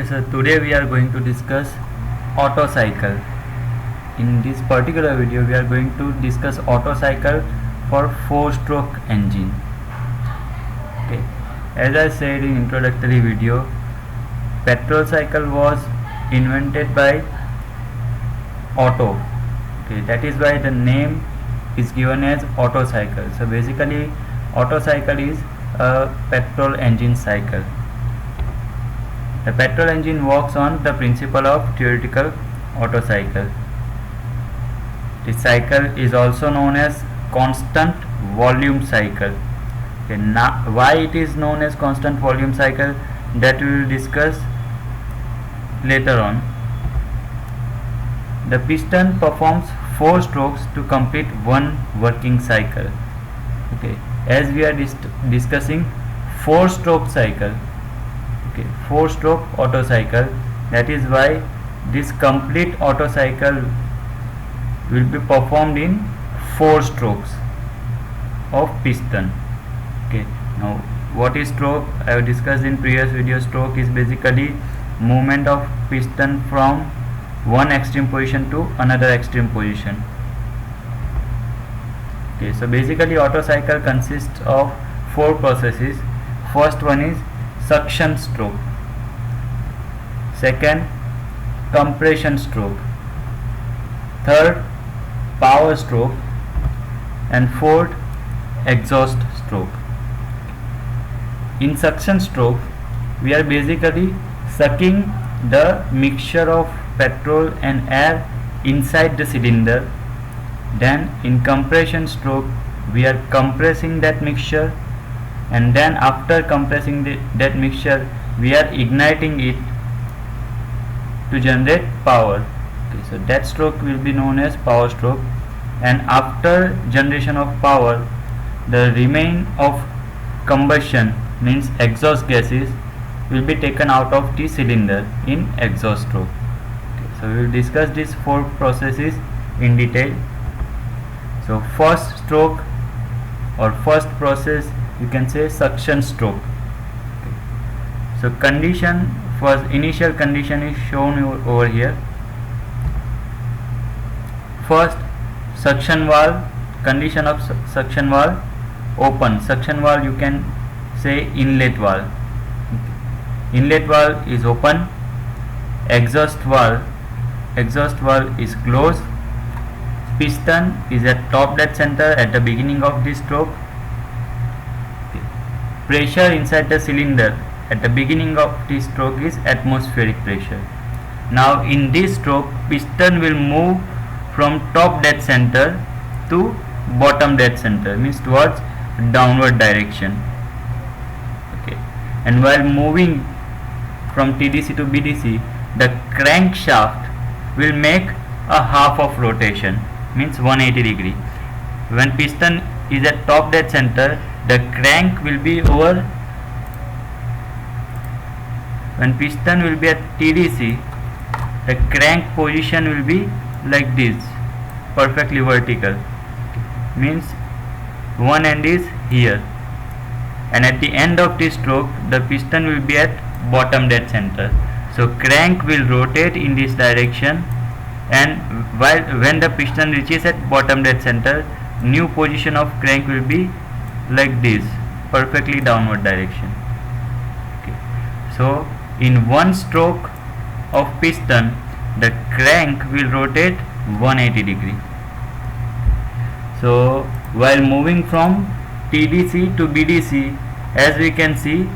Okay, so today we are going to discuss Otto cycle. In this particular video, we are going to discuss Otto cycle for 4-stroke engine. Okay, as I said in introductory video, petrol cycle was invented by Otto. Okay, that is why the name is given as Otto cycle. So basically, Otto cycle is a petrol engine cycle. The petrol engine works on the principle of theoretical Otto cycle. This cycle is also known as constant volume cycle. Okay, now why it is known as constant volume cycle, that we will discuss later on. The piston performs 4 strokes to complete one working cycle. Okay, as we are discussing 4-stroke cycle. Okay, 4-stroke Otto cycle, that is why this complete Otto cycle will be performed in 4 strokes of piston. Okay, now what is stroke? I have discussed in previous video. Stroke is basically movement of piston from one extreme position to another extreme position. Okay, so basically Otto cycle consists of 4 processes. First one is suction stroke, second compression stroke, third power stroke, and fourth exhaust stroke. In suction stroke, we are basically sucking the mixture of petrol and air inside the cylinder. Then in compression stroke, we are compressing that mixture, and then after compressing that mixture, we are igniting it to generate power. Okay, so that stroke will be known as power stroke, and after generation of power, the remain of combustion, means exhaust gases, will be taken out of the cylinder in exhaust stroke. Okay, so we will discuss these 4 processes in detail. So first stroke or first process, you can say suction stroke. Okay. So condition, first initial condition is shown over here. First, suction valve, condition of suction valve open. Suction valve, you can say inlet valve. Okay. Inlet valve is open. Exhaust valve is closed. Piston is at top dead center at the beginning of this stroke. Pressure inside the cylinder at the beginning of this stroke is atmospheric pressure. Now in this stroke, piston will move from top dead center to bottom dead center, means towards downward direction. Okay, and while moving from TDC to BDC, the crankshaft will make a half of rotation, means 180 degree. When piston is at top dead center, the crank will be over. When piston will be at TDC, the crank position will be like this, perfectly vertical, means one end is here, and at the end of this stroke, the piston will be at bottom dead center. So crank will rotate in this direction, and when the piston reaches at bottom dead center, new position of crank will be like this, perfectly downward direction. Okay. So in one stroke of piston, the crank will rotate 180 degree. So while moving from TDC to BDC, as we can see,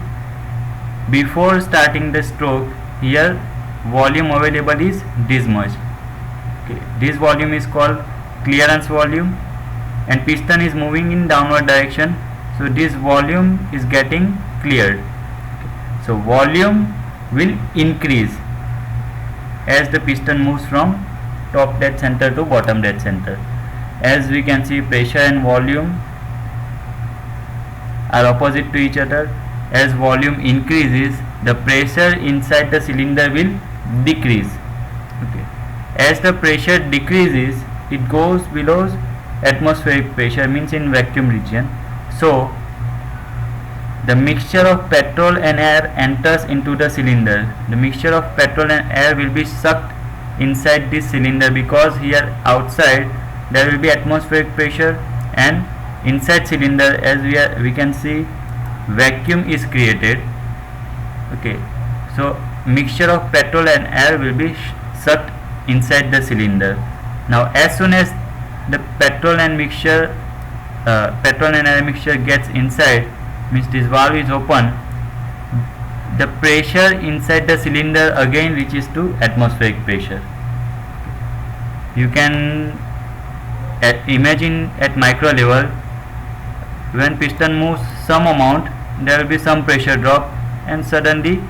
before starting the stroke, here volume available is this much. Okay. This volume is called clearance volume, and piston is moving in downward direction, so this volume is getting cleared. Okay. So volume will increase as the piston moves from top dead center to bottom dead center. As we can see, pressure and volume are opposite to each other. As volume increases, the pressure inside the cylinder will decrease. Okay. As the pressure decreases, it goes below atmospheric pressure, means in vacuum region. So the mixture of petrol and air enters into the cylinder. The mixture of petrol and air will be sucked inside this cylinder, because here outside there will be atmospheric pressure, and inside cylinder, as we can see, vacuum is created. Okay, so mixture of petrol and air will be sucked inside the cylinder. Now as soon as the petrol and air mixture gets inside, means this valve is open, the pressure inside the cylinder again reaches to atmospheric pressure. You can imagine at micro level, when piston moves some amount, there will be some pressure drop, and suddenly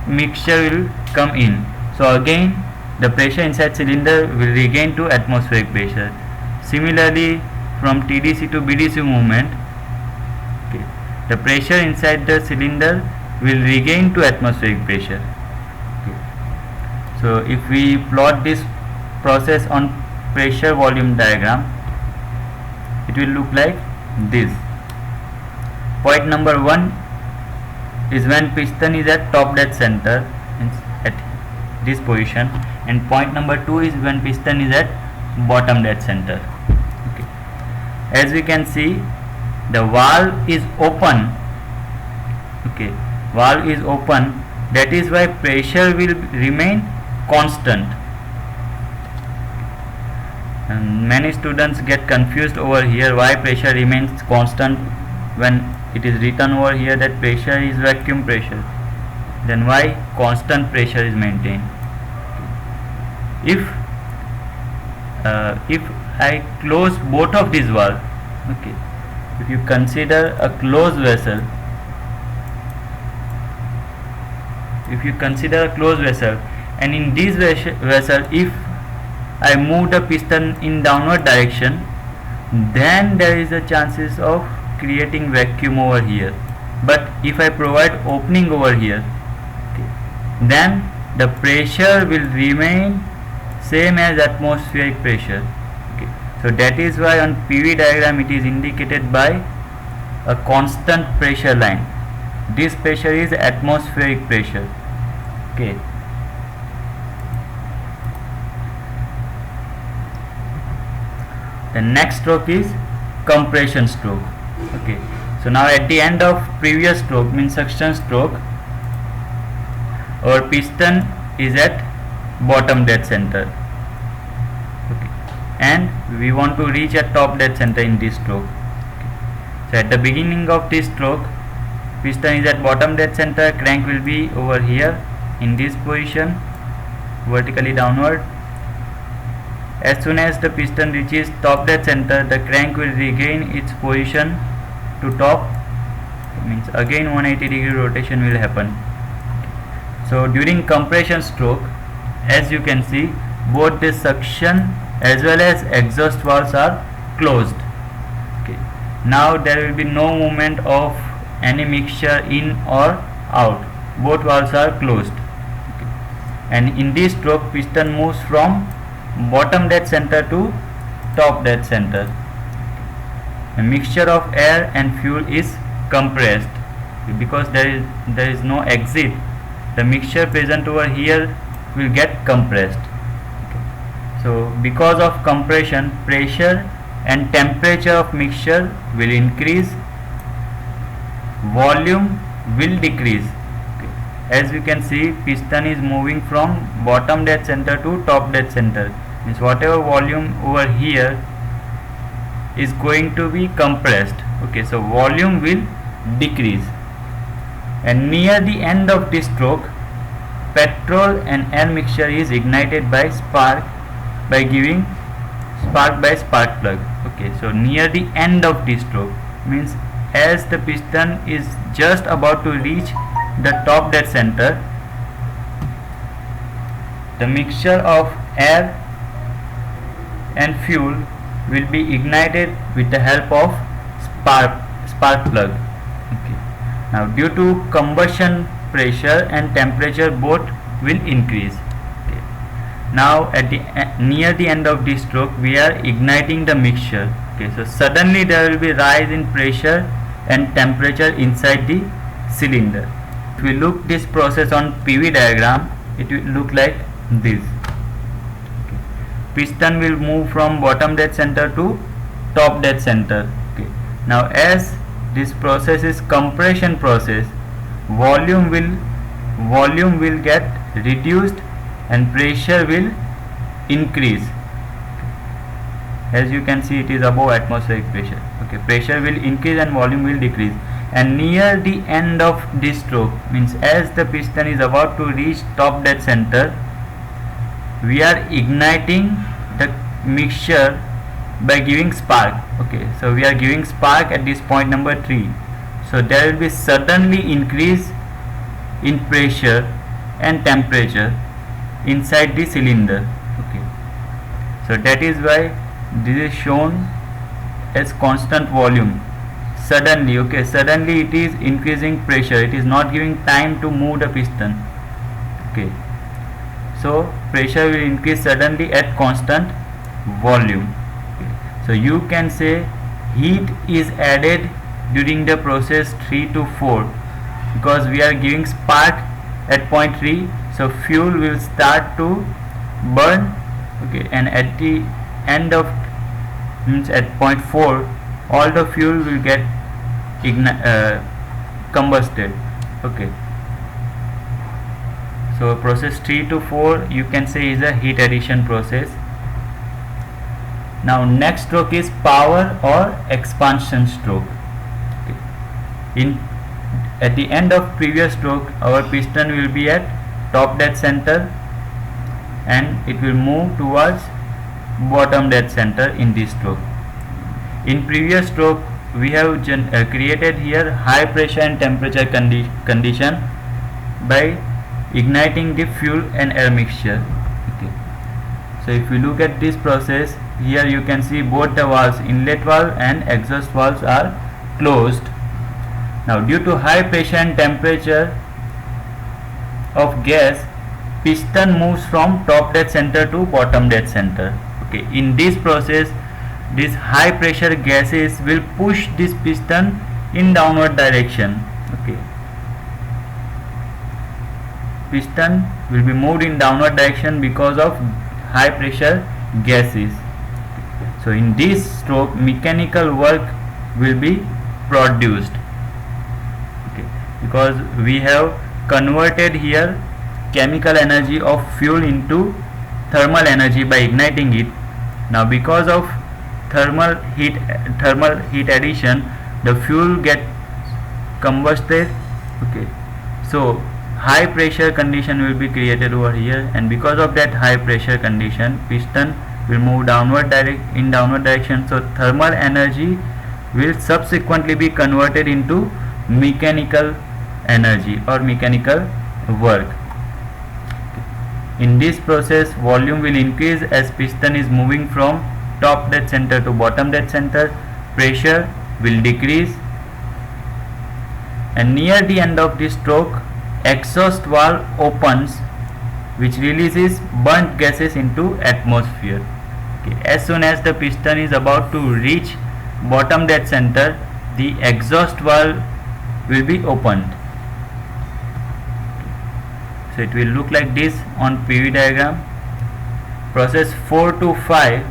mixture will come in. So again the pressure inside cylinder will regain to atmospheric pressure. Similarly, from TDC to BDC movement, okay, the pressure inside the cylinder will regain to atmospheric pressure. Okay. So if we plot this process on pressure volume diagram, it will look like this. Point number 1 is when piston is at top dead center, at this position, and point number 2 is when piston is at bottom dead center. Okay. As we can see, the valve is open. Okay, valve is open, that is why pressure will remain constant. And many students get confused over here, why pressure remains constant when it is written over here that pressure is vacuum pressure. Then why constant pressure is maintained? If I close both of these valves, okay, if you consider a closed vessel, and in this vessel, if I move the piston in downward direction, then there is a chances of creating vacuum over here. But if I provide opening over here, okay, then the pressure will remain same as atmospheric pressure. Okay. So that is why on PV diagram it is indicated by a constant pressure line. This pressure is atmospheric pressure. Okay. The next stroke is compression stroke. Okay. So now at the end of previous stroke, means suction stroke, our piston is at bottom dead center. Okay. And we want to reach at top dead center in this stroke. Okay. So at the beginning of this stroke, piston is at bottom dead center, crank will be over here in this position, vertically downward. As soon as the piston reaches top dead center, the crank will regain its position to top, means again 180-degree rotation will happen. So during compression stroke, as you can see, both the suction as well as exhaust valves are closed. Okay. Now there will be no movement of any mixture in or out, both valves are closed. Okay. And in this stroke, piston moves from bottom dead center to top dead center. A mixture of air and fuel is compressed, because there is no exit. The mixture present over here will get compressed. Okay. So because of compression, pressure and temperature of mixture will increase, volume will decrease. Okay. As we can see, piston is moving from bottom dead center to top dead center, means whatever volume over here is going to be compressed. Okay, so volume will decrease, and near the end of this stroke, petrol and air mixture is ignited by spark by giving spark by spark plug. Okay, so near the end of this stroke, means as the piston is just about to reach the top dead center, the mixture of air and fuel will be ignited with the help of spark plug. Okay. Now due to combustion, pressure and temperature both will increase. Okay. Now at the near the end of this stroke, we are igniting the mixture. Okay, so suddenly there will be rise in pressure and temperature inside the cylinder. If we look this process on PV diagram, it will look like this. Okay. Piston will move from bottom dead center to top dead center. Okay. Now as this process is compression process, volume will get reduced and pressure will increase. As you can see, it is above atmospheric pressure. Okay, pressure will increase and volume will decrease. And near the end of this stroke, means as the piston is about to reach top dead center, we are igniting the mixture by giving spark. Okay, so we are giving spark at this point number 3. So there will be suddenly increase in pressure and temperature inside the cylinder. Okay, so that is why this is shown as constant volume. Suddenly, okay, suddenly it is increasing pressure, it is not giving time to move the piston. Okay, so pressure will increase suddenly at constant volume. Okay. So you can say heat is added during the process 3 to 4 because we are giving spark at point 3, so fuel will start to burn. Okay, and at the end of, means at point 4, all the fuel will get combusted. Okay, so process 3 to 4 you can say is a heat addition process. Now next stroke is power or expansion stroke. Okay. At the end of previous stroke, our piston will be at top dead center and it will move towards bottom dead center in this stroke. In previous stroke, we have created here high pressure and temperature condition by igniting the fuel and air mixture. Okay. So if you look at this process, here you can see both the valves, inlet valve and exhaust valves, are closed. Now due to high pressure and temperature of gas, piston moves from top dead center to bottom dead center. Okay, in this process, these high pressure gases will push this piston in downward direction. Okay, piston will be moved in downward direction because of high pressure gases. So in this stroke, mechanical work will be produced. Okay, because we have converted here chemical energy of fuel into thermal energy by igniting it. Now because of thermal heat addition, the fuel gets combusted. Okay, so high pressure condition will be created over here, and because of that high pressure condition, piston will move in downward direction. So thermal energy will subsequently be converted into mechanical energy or mechanical work. In this process, volume will increase as piston is moving from top dead center to bottom dead center. Pressure will decrease, and near the end of this stroke, exhaust valve opens, which releases burnt gases into atmosphere. Okay. As soon as the piston is about to reach bottom dead center, the exhaust valve will be opened. So it will look like this on PV diagram. Process 4 to 5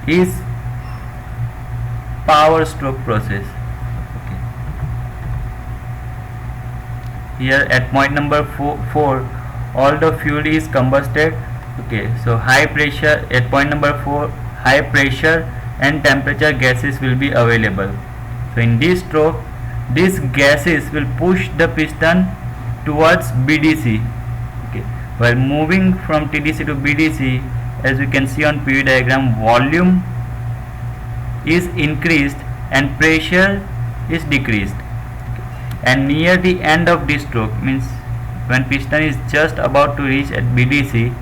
is power stroke process. Okay. Here at point number 4, all the fuel is combusted. Okay, so high pressure at point number 4, high pressure and temperature gases will be available. So in this stroke, these gases will push the piston towards BDC. Okay, while moving from TDC to BDC, as you can see on PV diagram, volume is increased and pressure is decreased. Okay. And near the end of this stroke, means when piston is just about to reach at BDC,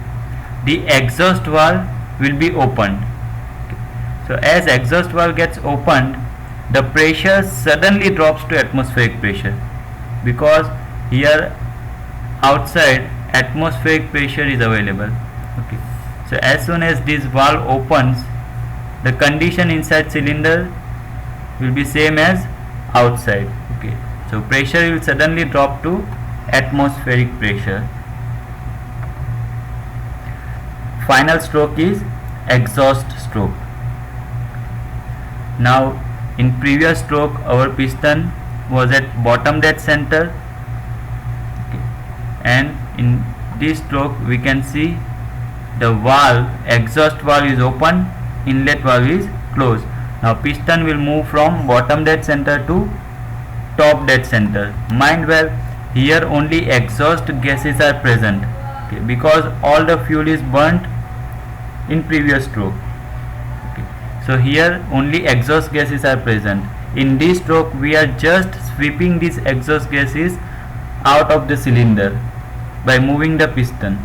the exhaust valve will be opened. Okay. So as exhaust valve gets opened, the pressure suddenly drops to atmospheric pressure, because here outside atmospheric pressure is available. Okay. So as soon as this valve opens, the condition inside cylinder will be same as outside. Okay. So pressure will suddenly drop to atmospheric pressure. Final stroke is exhaust stroke. Now in previous stroke our piston was at bottom dead center, okay, and in this stroke we can see the valve, exhaust valve is open, inlet valve is closed. Now piston will move from bottom dead center to top dead center. Mind well, here only exhaust gases are present, okay, because all the fuel is burnt in previous stroke. Okay. So here only exhaust gases are present. In this stroke we are just sweeping these exhaust gases out of the cylinder by moving the piston.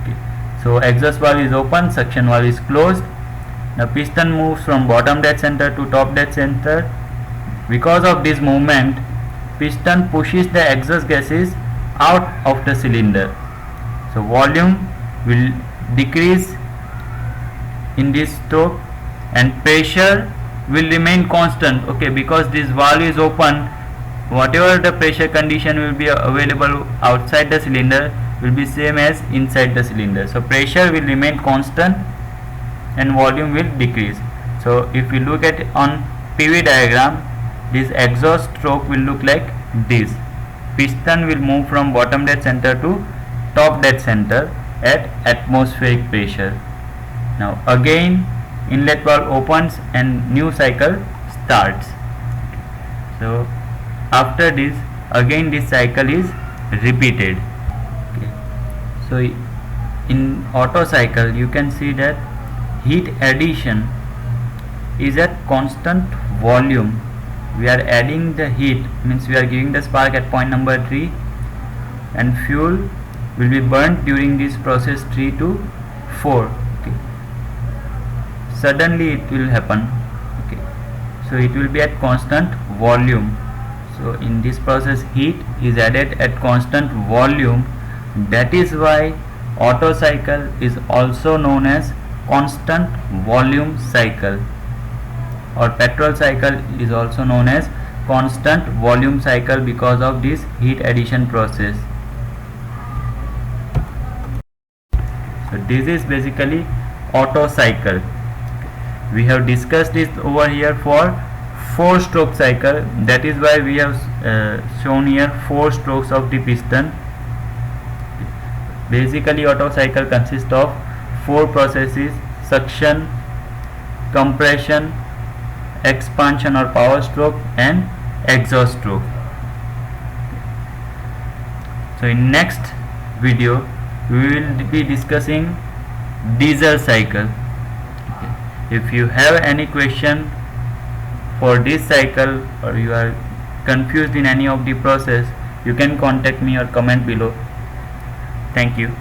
Okay. So exhaust valve is open, suction valve is closed. The piston moves from bottom dead center to top dead center. Because of this movement, piston pushes the exhaust gases out of the cylinder. So volume will decrease in this stroke and pressure will remain constant, okay, because this valve is open. Whatever the pressure condition will be available outside the cylinder will be same as inside the cylinder. So pressure will remain constant and volume will decrease. So if we look at on PV diagram, this exhaust stroke will look like this. Piston will move from bottom dead center to top dead center at atmospheric pressure. Now again inlet valve opens and new cycle starts. So after this again this cycle is repeated. Okay. So in Otto cycle you can see that heat addition is at constant volume. We are adding the heat, means we are giving the spark at point number 3 and fuel will be burnt during this process 3 to 4. Okay. Suddenly it will happen. Okay. So it will be at constant volume. So in this process heat is added at constant volume. That is why Otto cycle is also known as constant volume cycle, or petrol cycle is also known as constant volume cycle because of this heat addition process. So this is basically Otto cycle. We have discussed this over here for 4-stroke cycle. That is why we have shown here 4 strokes of the piston. Basically Otto cycle consists of 4 processes: suction, compression, expansion or power stroke, and exhaust stroke. So in next video we will be discussing diesel cycle. If you have any question for this cycle or you are confused in any of the process, you can contact me or comment below. Thank you.